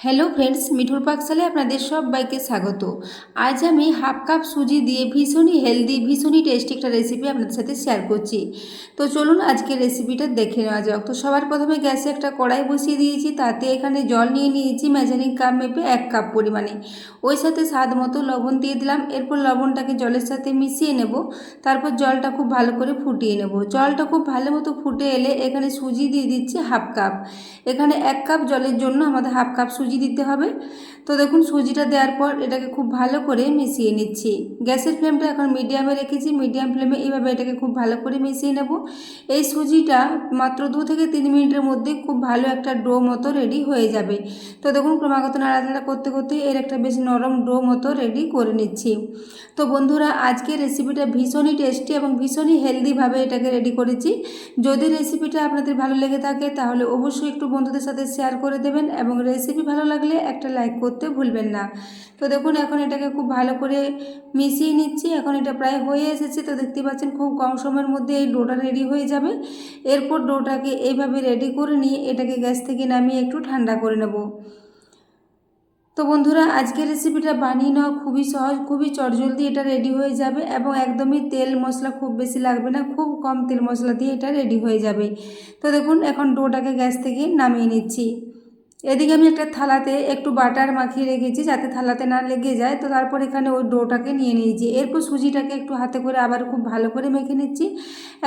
Hello friends, মিঠুর পাকশালে আপনাদের সবাইকে স্বাগত। আজ আমি হাফ কাপ সুজি দিয়ে ভীষণই হেলদি ভীষণই টেস্টি একটা রেসিপি আপনাদের সাথে শেয়ার করছি। তো চলুন আজকে রেসিপিটা দেখে নেওয়া যাক। তো সবার প্রথমে গ্যাসে একটা কড়াই বসিয়ে দিয়েছি, তাতে এখানে জল নিয়ে নিয়েছি মেজারিং কাপ মেপে 1 কাপ পরিমাণে। ওই সাথে স্বাদ মতো লবণ দিয়ে দিলাম। এরপর লবণটাকে জলের সাথে মিশিয়ে নেব। তারপর জলটা খুব ভালো করে ফুটিয়ে নেব। জলটা খুব ভালো মতো ফুটে এলে এখানে সুজি দিয়ে দিচ্ছি হাফ কাপ। এখানে 1 কাপ জলের জন্য আমাদের হাফ কাপ সুজি দিতে হবে। তো দেখুন সুজিটা দেওয়ার পর এটাকে খুব ভালো করে মিশিয়ে নিচ্ছি। গ্যাসের ফ্লেমটা এখন মিডিয়ামে রেখেছি। মিডিয়াম ফ্লেমে এইভাবে এটাকে খুব ভালো করে মিশিয়ে নেব। এই সুজিটা মাত্র 2 থেকে 3 মিনিটের মধ্যে খুব ভালো একটা ডো মতো রেডি হয়ে যাবে। তো দেখুন ক্রমাগত নাড়াচাড়া করতে করতে এর একটা বেশ নরম ডো মতো রেডি করে নিচ্ছি। তো বন্ধুরা, আজকের রেসিপিটা ভীষণই টেস্টি এবং ভীষণই হেলদিভাবে এটাকে রেডি করেছি। যদি রেসিপিটা আপনাদের ভালো লেগে থাকে তাহলে অবশ্যই একটু বন্ধুদের সাথে শেয়ার করে দেবেন এবং রেসিপি ভালো লাগলে একটা লাইক করতে ভুলবেন না। তো দেখুন এখন এটাকে খুব ভালো করে মিশিয়ে নিচ্ছি। এখন এটা প্রায় হয়ে এসেছে। তো দেখতে পাচ্ছেন খুব কম সময়ের মধ্যে এই ডোটা রেডি হয়ে যাবে। এরপর ডোটাকে এইভাবে রেডি করে নিয়ে এটাকে গ্যাস থেকে নামিয়ে একটু ঠান্ডা করে নেব। তো বন্ধুরা, আজকের রেসিপিটা বানিয়ে নেওয়া খুবই সহজ, খুবই চটজলদি এটা রেডি হয়ে যাবে এবং একদমই তেল মশলা খুব বেশি লাগবে না, খুব কম তেল মশলা দিয়ে এটা রেডি হয়ে যাবে। তো দেখুন এখন ডোটাকে গ্যাস থেকে নামিয়ে নিচ্ছি। এদিকে আমি একটা থালাতে একটু বাটার মাখিয়ে রেখেছি যাতে থালাতে না লেগে যায়। তো তারপর এখানে ওই ডোটাকে নিয়ে নিয়েছি। এরপর সুজিটাকে একটু হাতে করে আবার খুব ভালো করে মেখে নিচ্ছি।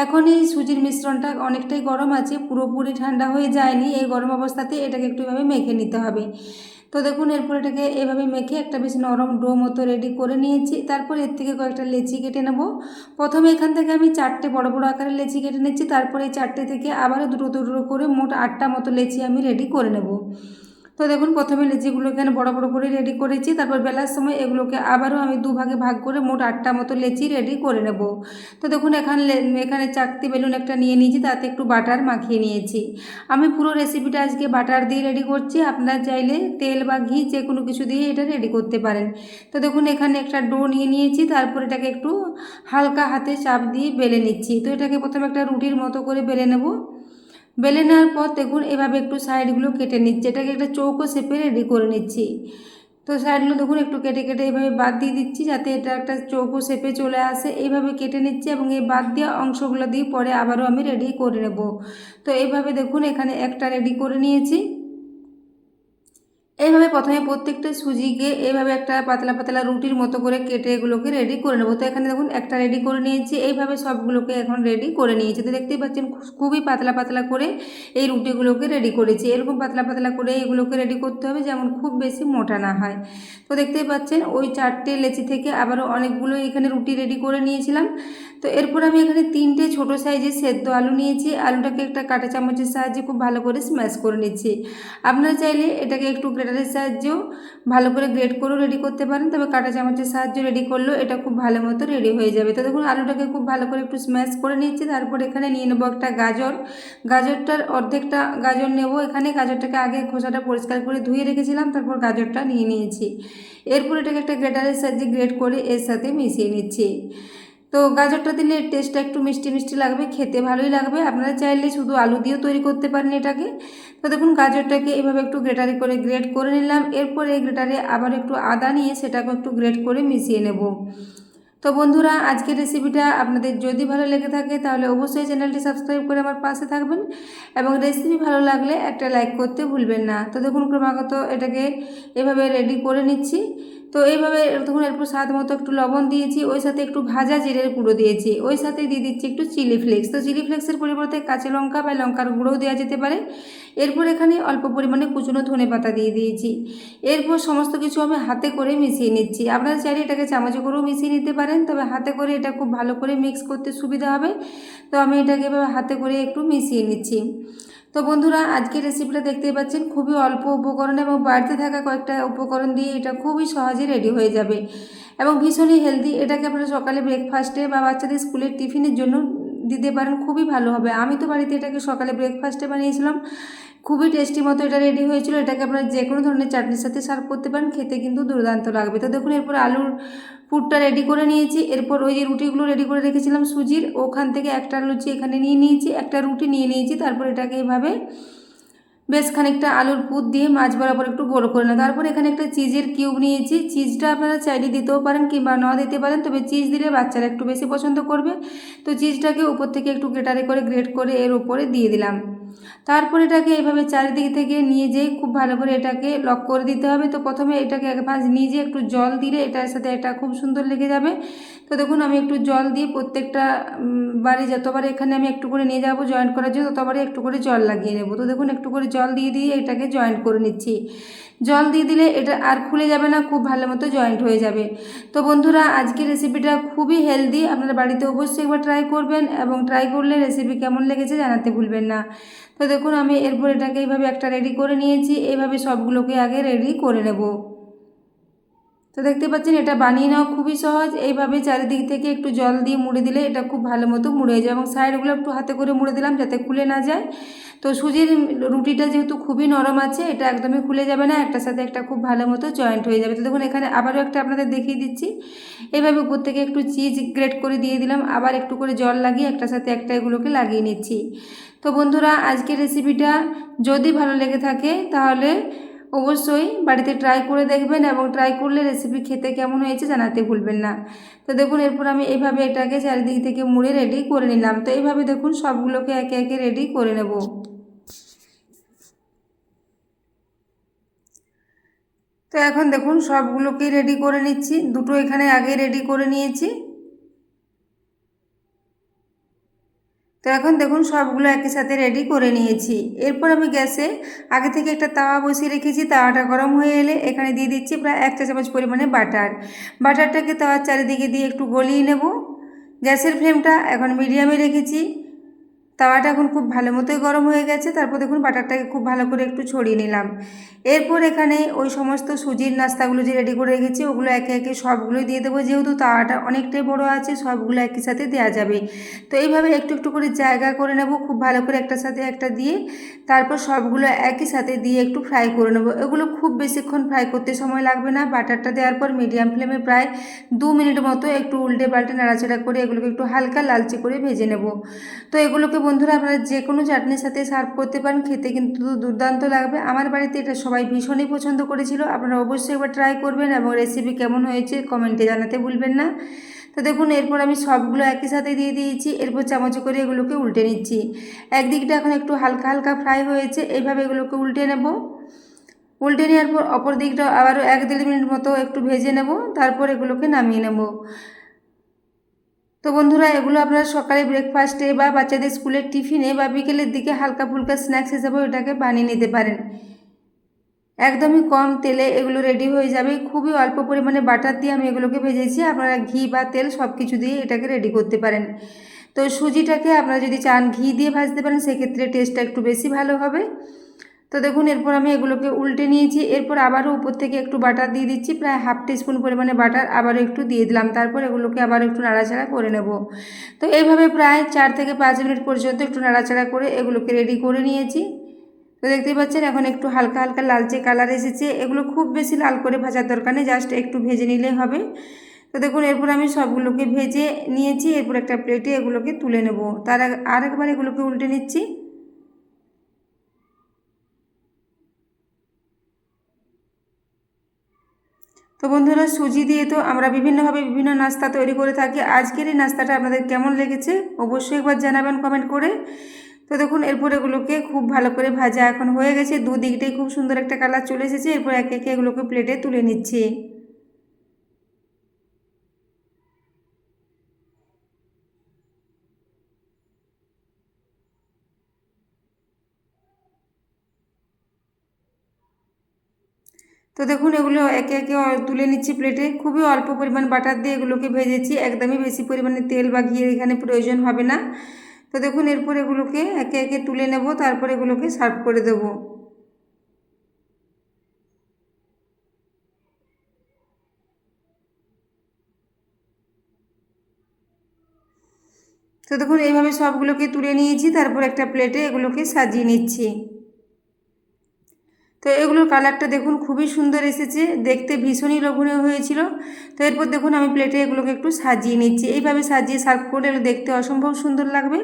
এখন এই সুজির মিশ্রণটা অনেকটাই গরম আছে, পুরোপুরি ঠান্ডা হয়ে যায়নি। এই গরম অবস্থাতে এটাকে একটু এভাবে মেখে নিতে হবে। তো দেখুন এরপর এটাকে এভাবে মেখে একটা বেশ নরম ডো মতো রেডি করে নিয়েছি। তারপর এর থেকে কয়েকটা লেচি কেটে নেব। প্রথমে এখান থেকে আমি 4টে বড় বড় আকারের লেচি কেটে নিচ্ছি। তারপরে এই 4টে থেকে আবারও দুটো দুটো করে মোট 8টা মতো লেচি আমি রেডি করে নেব। তো দেখুন প্রথমে লেচিগুলোকে এখানে বড় বড় করে রেডি করেছি। তারপর বেলার সময় এগুলোকে আবারও আমি দুভাগে ভাগ করে মোট 8টা মতো লেচি রেডি করে নেব। তো দেখুন এখানে চাকতি বেলুন একটা নিয়ে নিয়েছি, তাতে একটু বাটার মাখিয়ে নিয়েছি। আমি পুরো রেসিপিটা আজকে বাটার দিয়ে রেডি করছি। আপনারা চাইলে তেল বা ঘি যে কোনো কিছু দিয়ে এটা রেডি করতে পারেন। তো দেখুন এখানে একটা ডো নিয়ে নিয়েছি। তারপর এটাকে একটু হালকা হাতে চাপ দিয়ে বেলে নিচ্ছি। তো এটাকে প্রথমে একটা রুটির মতো করে বেলে নেব। বেলে নেওয়ার পর দেখুন এভাবে একটু সাইডগুলো কেটে নিচ্ছি। এটাকে একটা চৌকো শেপে রেডি করে নিচ্ছি। তো সাইডগুলো দেখুন একটু কেটে কেটে এইভাবে বাদ দিয়ে দিচ্ছি যাতে এটা একটা চৌকো শেপে চলে আসে। এইভাবে কেটে নিচ্ছি এবং এই বাদ দেওয়া অংশগুলো দিয়ে পরে আবারও আমি রেডি করে নেব। তো এইভাবে দেখুন এখানে একটা রেডি করে নিয়েছি। এইভাবে প্রথমে প্রত্যেকটা সুজিকে এইভাবে একটা পাতলা পাতলা রুটির মতো করে কেটে এগুলোকে রেডি করে নেবো। তো এখানে দেখুন একটা রেডি করে নিয়েছি। এইভাবে সবগুলোকে এখন রেডি করে নিয়েছি। তো দেখতেই পাচ্ছেন খুবই পাতলা পাতলা করে এই রুটিগুলোকে রেডি করেছি। এরকম পাতলা পাতলা করে এগুলোকে রেডি করতে হবে, যেমন খুব বেশি মোটা না হয়। তো দেখতেই পাচ্ছেন ওই 4টে লেচি থেকে আবারও অনেকগুলো এখানে রুটি রেডি করে নিয়েছিলাম। তো এরপর আমি এখানে 3টে ছোটো সাইজের সেদ্ধ আলু নিয়েছি। আলুটাকে একটা কাঁটা চামচের সাহায্যে খুব ভালো করে স্ম্যাশ করে নিচ্ছি। আপনারা চাইলে এটাকে একটু গ্রেটারের সাহায্যেও ভালো করে গ্রেট করেও রেডি করতে পারেন, তবে কাঁটা চামচের সাহায্যে রেডি করলেও এটা খুব ভালো মতো রেডি হয়ে যাবে। তো দেখুন আলুটাকে খুব ভালো করে একটু স্ম্যাশ করে নিচ্ছি। তারপর এখানে নিয়ে নেবো একটা গাজর। গাজরটার অর্ধেকটা গাজর নেব। এখানে গাজরটাকে আগে খোসাটা পরিষ্কার করে ধুয়ে রেখেছিলাম, তারপর গাজরটা নিয়ে নিয়েছি। এরপর এটাকে একটা গ্রেটারের সাহায্যে গ্রেট করে এর সাথে মিশিয়ে নিচ্ছি। তো গাজরটা দিলে টেস্টটা একটু মিষ্টি মিষ্টি লাগবে, খেতে ভালোই লাগবে। আপনারা চাইলে শুধু আলু দিয়েও তৈরি করতে পারেন এটাকে। তো দেখুন গাজরটাকে এভাবে একটু গ্রেট করে নিলাম। এরপর এই গ্রেটারে আবার একটু আদা নিয়ে সেটাকে একটু গ্রেট করে মিশিয়ে নেব। তো বন্ধুরা, আজকের রেসিপিটা আপনাদের যদি ভালো লেগে থাকে তাহলে অবশ্যই চ্যানেলটি সাবস্ক্রাইব করে আমার পাশে থাকবেন এবং রেসিপি ভালো লাগলে একটা লাইক করতে ভুলবেন না। তো দেখুন ক্রমাগত এটাকে এভাবে রেডি করে নিচ্ছি। তো এইভাবে দেখুন এরপর স্বাদ মতো একটু লবণ দিয়েছি, ওই সাথে একটু ভাজা জিরের গুঁড়ো দিয়েছি, ওই সাথে দিয়ে দিচ্ছি একটু চিলি ফ্লেক্স। তো চিলি ফ্লেক্সের পরিবর্তে কাঁচা লঙ্কা বা লঙ্কার গুঁড়োও দেওয়া যেতে পারে। এরপর এখানে অল্প পরিমাণে কুচনো ধনেপাতা দিয়ে দিয়েছি। এরপর সমস্ত কিছু আমি হাতে করে মিশিয়ে নিচ্ছি। আপনারা চাইলে এটাকে চামচে করেও মিশিয়ে নিতে পারেন, তবে হাতে করে এটা খুব ভালো করে মিক্স করতে সুবিধা হবে। তো আমি এটাকে এভাবে হাতে করে একটু মিশিয়ে নিচ্ছি। তো বন্ধুরা, আজকের রেসিপিটা দেখতেই পাচ্ছেন খুবই অল্প উপকরণ এবং বাড়িতে থাকা কয়েকটা উপকরণ দিয়ে এটা খুবই সহজে রেডি হয়ে যাবে এবং ভীষণই হেলদি। এটাকে আপনারা সকালে ব্রেকফাস্টে বা বাচ্চাদের স্কুলের টিফিনের জন্য দিতে পারেন, খুবই ভালো হবে। আমি তো বাড়িতে এটাকে সকালে ব্রেকফাস্টে বানিয়েছিলাম, খুবই টেস্টি মতো এটা রেডি হয়েছিল। এটাকে আপনারা যে কোনো ধরনের চাটনির সাথে সার্ভ করতে পারেন, খেতে কিন্তু দুর্দান্ত লাগবে। তো দেখুন এরপর আলুর পুরটা রেডি করে নিয়েছি। এরপর ওই যে রুটিগুলো রেডি করে রেখেছিলাম সুজির, ওখান থেকে একটা লুচি এখানে নিয়ে নিয়েছি, একটা রুটি নিয়ে নিয়েছি। তারপর এটাকে এইভাবে বেশ খানিকটা আলুর পুর দিয়ে মাছ বরাবর একটু বড় করে নেব। তারপর এখানে একটা চিজের কিউব নিয়েছি। চিজটা আপনারা চাইলে দিতেও পারেন কিংবা না দিতে পারেন, তবে চিজ দিলে বাচ্চারা একটু বেশি পছন্দ করবে। তো চিজটাকে উপর থেকে একটু গ্রেট করে এর উপরে দিয়ে দিলাম। তারপর এটাকে এইভাবে চারিদিক থেকে নিয়ে যেয়ে খুব ভালো করে এটাকে লক করে দিতে হবে। তো প্রথমে এটাকে এক ভাঁজ নিজে একটু জল দিলে এটার সাথে এটা খুব সুন্দর লেগে যাবে। তো দেখুন আমি একটু জল দিয়ে প্রত্যেকটা বাড়ি যতবার এখানে আমি একটু করে নিয়ে যাব জয়েন্ট করার জন্য ততবারই একটু করে জল লাগিয়ে নেব। তো দেখুন একটু করে জল দিয়ে দিয়ে এটাকে জয়েন্ট করে নিচ্ছি। জল দিয়ে দিলে এটা আর খুলে যাবে না, খুব ভালো মতো জয়েন্ট হয়ে যাবে। তো বন্ধুরা আজকের রেসিপিটা খুবই হেলদি, আপনারা বাড়িতে অবশ্যই একবার ট্রাই করবেন এবং ট্রাই করলে রেসিপি কেমন লেগেছে জানাতে ভুলবেন না। তো দেখুন আমি এরপর এটাকে এইভাবে একটা রেডি করে নিয়েছি। এইভাবে সবগুলোকে আগে রেডি করে নেব। তো দেখতে পাচ্ছেন এটা বানিয়ে নেওয়া খুবই সহজ। এইভাবে চারিদিক থেকে একটু জল দিয়ে মুড়ে দিলে এটা খুব ভালো মতো মুড়ে যায় এবং সাইডগুলো একটু হাতে করে মুড়ে দিলাম যাতে খুলে না যায়। তো সুজির রুটিটা যেহেতু খুবই নরম আছে, এটা একদমই খুলে যাবে না, একটার সাথে একটা খুব ভালো মতো জয়েন্ট হয়ে যাবে। তো দেখুন এখানে আবারও একটা আপনাদের দেখিয়ে দিচ্ছি। এইভাবে উপর থেকে একটু চিজ গ্রেট করে দিয়ে দিলাম, আবার একটু করে জল লাগিয়ে একটার সাথে একটা এগুলোকে লাগিয়ে নিচ্ছি। তো বন্ধুরা আজকের রেসিপিটা যদি ভালো লেগে থাকে তাহলে অবশ্যই বাড়িতে ট্রাই করে দেখবেন এবং ট্রাই করলে রেসিপি খেতে কেমন হয়েছে জানাতে ভুলবেন না। তো দেখুন এরপর আমি এইভাবে এটাকে চারিদিক থেকে মুড়ে রেডি করে নিলাম। তো এইভাবে দেখুন সবগুলোকে একে একে রেডি করে নেব। তো এখন দেখুন সবগুলোকেই রেডি করে নিচ্ছি। দুটো এখানে আগে রেডি করে নিয়েছি। তো এখন দেখুন সবগুলো একই সাথে রেডি করে নিয়েছি। এরপর আমি গ্যাসে আগে থেকে একটা তাওয়া বসিয়ে রেখেছি। তাওয়াটা গরম হয়ে এলে এখানে দিয়ে দিচ্ছি প্রায় 1 চা চামচ পরিমাণে বাটার। বাটারটাকে তাওয়ার চারিদিকে দিয়ে একটু গলিয়ে নেব। গ্যাসের ফ্লেমটা এখন মিডিয়ামে রেখেছি। তাওয়াটা এখন খুব ভালো মতোই গরম হয়ে গেছে। তারপর দেখুন বাটারটাকে খুব ভালো করে একটু ছড়িয়ে নিলাম। এরপর এখানে ওই সমস্ত সুজির নাস্তাগুলো যে রেডি করে রেখেছি ওগুলো একে একে সবগুলোই দিয়ে দেবো। যেহেতু তাওয়াটা অনেকটাই বড় আছে সবগুলো একই সাথে দেওয়া যাবে। তো এইভাবে একটু একটু করে জায়গা করে নেব, খুব ভালো করে একটার সাথে একটা দিয়ে তারপর সবগুলো একই সাথে দিয়ে একটু ফ্রাই করে নেব। এগুলো খুব বেশিক্ষণ ফ্রাই করতে সময় লাগবে না। বাটারটা দেওয়ার পর মিডিয়াম ফ্লেমে প্রায় 2 মিনিট মতো একটু উল্টে পাল্টে নাড়াচাড়া করে এগুলোকে একটু হালকা লালচে করে ভেজে নেব। তো এগুলোকে বন্ধুরা আপনারা যে কোনো চাটনির সাথে সার্ভ করতে পারেন, খেতে কিন্তু দুর্দান্ত লাগবে। আমার বাড়িতে এটা সবাই ভীষণই পছন্দ করেছিল। আপনারা অবশ্যই একবার ট্রাই করবেন এবং রেসিপি কেমন হয়েছে কমেন্টে জানাতে ভুলবেন না। তো দেখুন এরপর আমি সবগুলো একই সাথে দিয়ে দিয়েছি। এরপর চামচে করে এগুলোকে উল্টে নিচ্ছি। একদিকটা এখন একটু হালকা হালকা ফ্রাই হয়েছে, এইভাবে এগুলোকে উল্টে নেব। উল্টে নেওয়ার পর অপর দিকটা আবারও 1-1.5 মিনিট মতো একটু ভেজে নেব, তারপর এগুলোকে নামিয়ে নেব। তো বন্ধুরা এগুলো আপনারা সকালে ব্রেকফাস্টে বা বাচ্চাদের স্কুলের টিফিনে বা বিকেলের দিকে হালকা ফুলকা স্ন্যাক্স হিসেবেও এটাকে বানিয়ে নিতে পারেন। একদমই কম তেলে এগুলো রেডি হয়ে যাবে। খুবই অল্প পরিমাণে বাটার দিয়ে আমি এগুলোকে ভেজেছি। আপনারা ঘি বা তেল সব কিছু দিয়ে এটাকে রেডি করতে পারেন। তো সুজিটাকে আপনারা যদি চান ঘি দিয়ে ভাজতে পারেন, সেক্ষেত্রে টেস্টটা একটু বেশি ভালো হবে। তো দেখুন এরপর আমি এগুলোকে উল্টে নিয়েছি। এরপর আবারও উপর থেকে একটু বাটার দিয়ে দিচ্ছি, প্রায় 1/2 টিস্পুন পরিমাণে বাটার আবারও একটু দিয়ে দিলাম। তারপর এগুলোকে আবার একটু নাড়াচাড়া করে নেব। তো এইভাবে প্রায় 4 থেকে 5 মিনিট পর্যন্ত একটু নাড়াচাড়া করে এগুলোকে রেডি করে নিয়েছি। তো দেখতেই পাচ্ছেন এখন একটু হালকা হালকা লালচে কালার এসেছে। এগুলো খুব বেশি লাল করে ভাজার দরকার নেই, জাস্ট একটু ভেজে নিলেই হবে। তো দেখুন এরপর আমি সবগুলোকে ভেজে নিয়েছি। এরপর একটা প্লেটে এগুলোকে তুলে নেব। তার আরেকবার এগুলোকে উল্টে নিচ্ছি। তো বন্ধুরা সুজি দিয়ে তো আমরা বিভিন্নভাবে বিভিন্ন নাস্তা তৈরি করে থাকি। আজকের এই নাস্তাটা আপনাদের কেমন লেগেছে অবশ্যই একবার জানাবেন কমেন্ট করে। তো দেখুন এরপর এগুলোকে খুব ভালো করে ভাজা এখন হয়ে গেছে, দুদিকটাই খুব সুন্দর একটা কালার চলে এসেছে। এরপর একে একে এগুলোকে প্লেটে তুলে নিচ্ছি। তো দেখুন এগুলো একে একে তুলে নিচ্ছি প্লেটে। খুবই অল্প পরিমাণ বাটার দিয়ে এগুলোকে ভেজেছি, একদমই বেশি পরিমাণে তেল বা ঘি এখানে প্রয়োজন হবে না। তো দেখুন এরপর এগুলোকে একে একে তুলে নেব, তারপর এগুলোকে সার্ভ করে দেব। তো দেখুন এইভাবে সবগুলোকে তুলে নিয়েছি, তারপর একটা প্লেটে এগুলোকে সাজিয়ে নিচ্ছি। তো তো এগুলোর কালারটা দেখুন খুবই সুন্দর এসেছে, দেখতে ভীষণই লোভনীয় হয়েছিল। তো এরপর দেখুন আমি প্লেটে এগুলোকে একটু সাজিয়ে নিচ্ছি, এইভাবে সাজিয়ে সার্ভ করলে এগুলো দেখতে অসম্ভব সুন্দর লাগবে।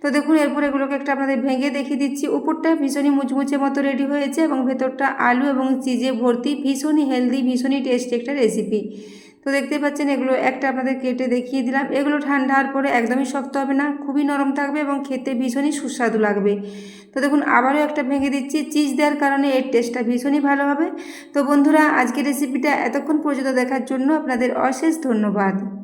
তো দেখুন এরপর এগুলোকে একটা আপনাদের ভেঙে দেখিয়ে দিচ্ছি। উপরটা ভীষণই মুচমুচে মতো রেডি হয়েছে এবং ভেতরটা আলু এবং চিজে ভর্তি, ভীষণই হেলদি, ভীষণই টেস্টি একটা রেসিপি। তো দেখতে পাচ্ছেন এগুলো একটা আপনাদের কেটে দেখিয়ে দিলাম। এগুলো ঠান্ডা হওয়ার পরে একদমই শক্ত হবে না, খুবই নরম থাকবে এবং খেতে ভীষণই সুস্বাদু লাগবে। তো দেখুন আবারও একটা ভেঙে দিচ্ছি, চিজ দেওয়ার কারণে এর টেস্টটা ভীষণই ভালো হবে। তো বন্ধুরা, আজকের রেসিপিটা এতক্ষণ পর্যন্ত দেখার জন্য আপনাদের অশেষ ধন্যবাদ।